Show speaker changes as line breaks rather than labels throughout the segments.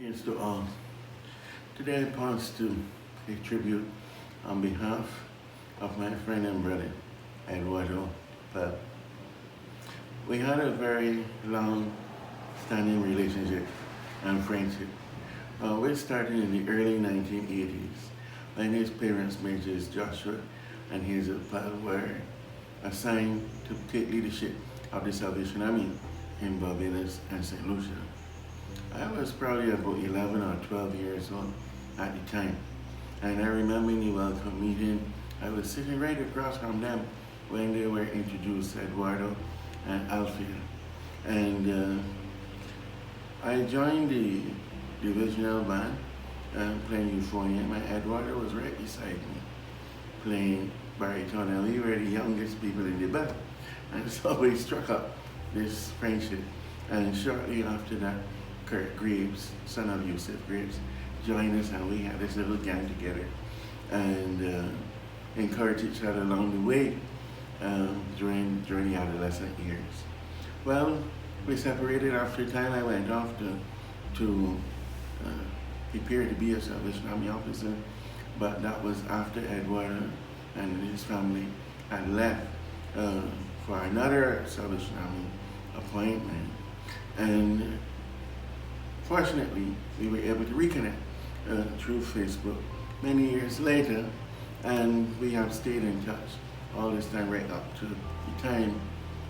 Greetings to all. Today I pause to pay tribute on behalf of my friend and brother, Eduardo Pyle. We had a very long-standing relationship and friendship. We started in the early 1980s when his parents, Majors Joshua and Hazel Pyle, were assigned to take leadership of the Salvation Army in Barbados and St. Lucia. I was probably about 11 or 12 years old at the time. And I remember in the welcome meeting, I was sitting right across from them when they were introduced, Eduardo and Alfia. And I joined the divisional band playing euphonium, and Eduardo was right beside me playing baritone, and we were the youngest people in the band. And so we struck up this friendship. And shortly after that, Kurt Graves, son of Yusuf Graves, joined us, and we had this little gang together and encouraged each other along the way during the adolescent years. Well, we separated after a time. I went off to prepare to be a Salvation Army officer, but that was after Eduardo and his family had left for another Salvation Army appointment. And fortunately, we were able to reconnect through Facebook many years later, and we have stayed in touch all this time right up to the time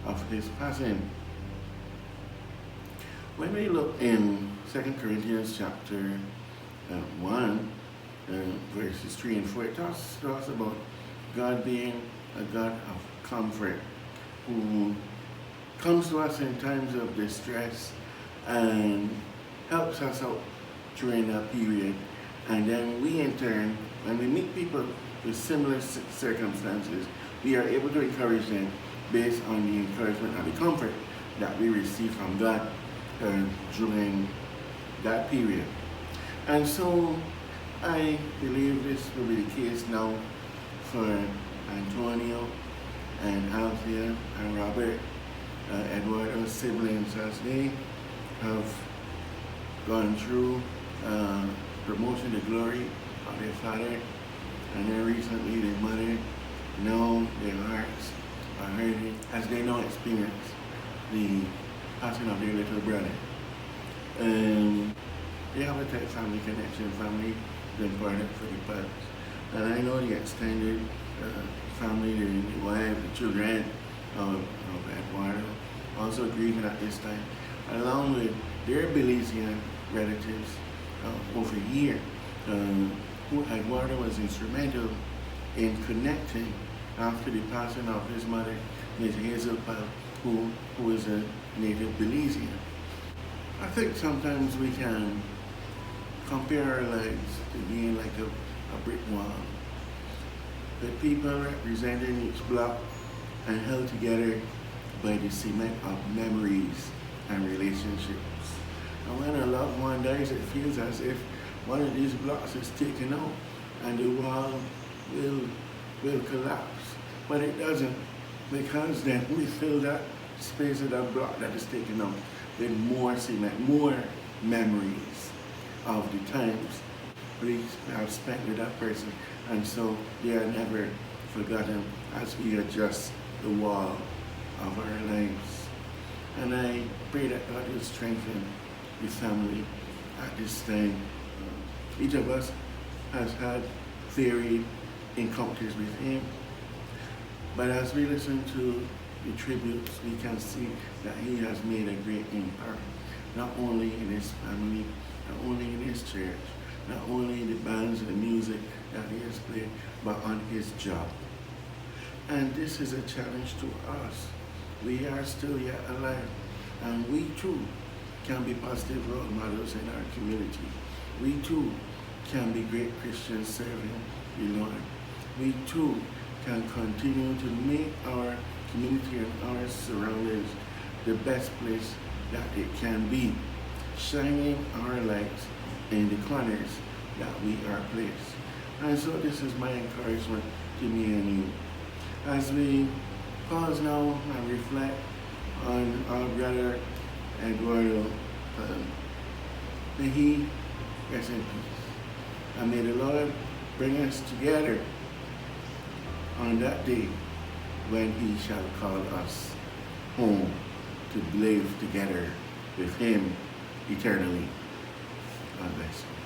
of his passing. When we look in 2 Corinthians chapter 1, verses 3 and 4, it talks to us about God being a God of comfort who comes to us in times of distress and helps us out during that period. And then we in turn, when we meet people with similar circumstances, we are able to encourage them based on the encouragement and the comfort that we receive from God during that period. And so I believe this will be the case now for Antonio and Althea and Robert, Eduardo's siblings, as they have gone through promotion to glory of their father, and then recently their mother. Now their hearts are hurting as they now experience the passing of their little brother. And they have a tight family connection. Family is important for the Pyles. And I know the extended family, the wife, the children of Eduardo, also grieving at this time, along with their Belizean relatives over here, who Eduardo was instrumental in connecting after the passing of his mother, Ms. Hazel Pyle, who is a native Belizean. I think sometimes we can compare our lives to being like a brick wall, the people representing each block and held together by the cement of memories and relationships. And when a loved one dies, it feels as if one of these blocks is taken out and the wall will collapse. But it doesn't, because then we fill that space of that block that is taken out with more cement, more memories of the times we have spent with that person. And so they are never forgotten as we adjust the wall of our lives. And I pray that God will strengthen the family at this time. Each of us has had varied encounters with him, but as we listen to the tributes, we can see that he has made a great impact, not only in his family, not only in his church, not only in the bands and music that he has played, but on his job. And this is a challenge to us. We are still yet alive, and we too can be positive role models in our community. We too can be great Christians serving the Lord. We too can continue to make our community and our surroundings the best place that it can be, shining our lights in the corners that we are placed. And so this is my encouragement to me and you. As we pause now and reflect on our brother Eduardo, may he rest in peace. And may the Lord bring us together on that day when he shall call us home to live together with him eternally. God bless you.